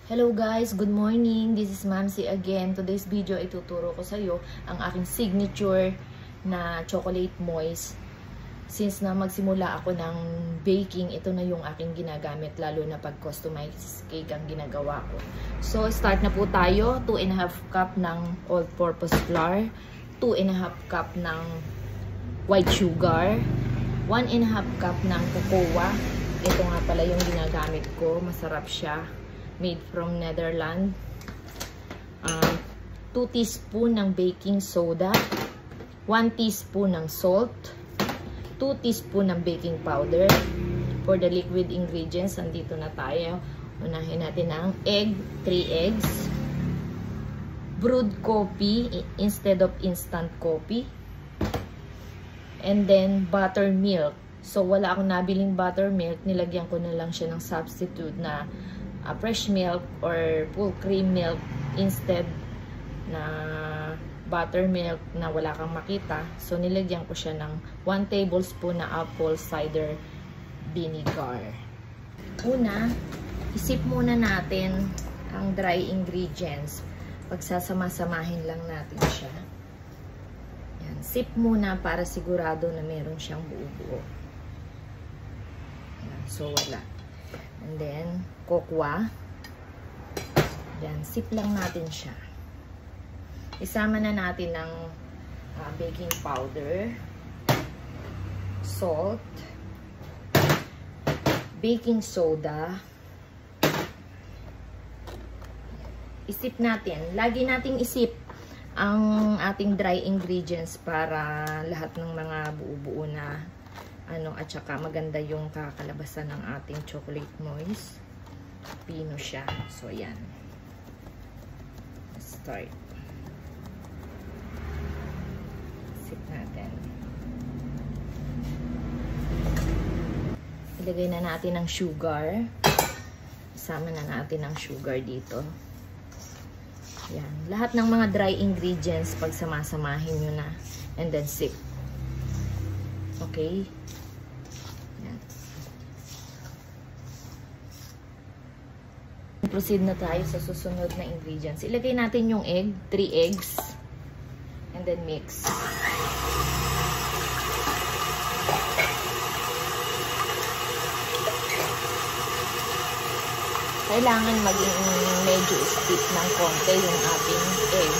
Hello guys, good morning. This is Mamsi again. Today's video ay tuturo ko sa iyo ang aking signature na chocolate moist. Since na magsimula ako ng baking, ito na yung aking ginagamit lalo na pag customized cake ang ginagawa ko. So start na po tayo. 2.5 cup ng all-purpose flour, 2.5 cup ng white sugar, 1.5 cup ng cocoa. Ito nga pala yung ginagamit ko. Masarap siya. Made from Netherlands. 2 teaspoon ng baking soda, 1 teaspoon ng salt, 2 teaspoon ng baking powder. For the liquid ingredients, andito na tayo. Unahin natin ang egg, 3 eggs, brewed coffee instead of instant coffee, and then buttermilk. So wala akong nabiling buttermilk, nilagyan ko na lang siya ng substitute na fresh milk or full cream milk instead na buttermilk na wala kang makita. So nilagyan ko siya ng 1 tablespoon na apple cider vinegar. Una, isip muna natin ang dry ingredients. Pagsasama-samahin lang natin siya. Yan, sip muna para sigurado na meron siyang buo-buo. So wala. And then, cocoa. Yan, sip lang natin siya. Isama na natin ng baking powder, salt, baking soda. Isip natin. Lagi nating isip ang ating dry ingredients para lahat ng mga buo-buo na at saka maganda yung kakalabasan ng ating chocolate moist. Pino siya. So, yan. Let's start. Sip natin. Ilagay na natin ang sugar. Isama na natin ang sugar dito. Yan. Lahat ng mga dry ingredients, pagsamasamahin nyo na. And then sip. Okay? Yan. Proceed na tayo sa susunod na ingredients. Ilagay natin yung egg, 3 eggs. And then mix. Kailangan maging medyo stiff ng konti yung ating egg.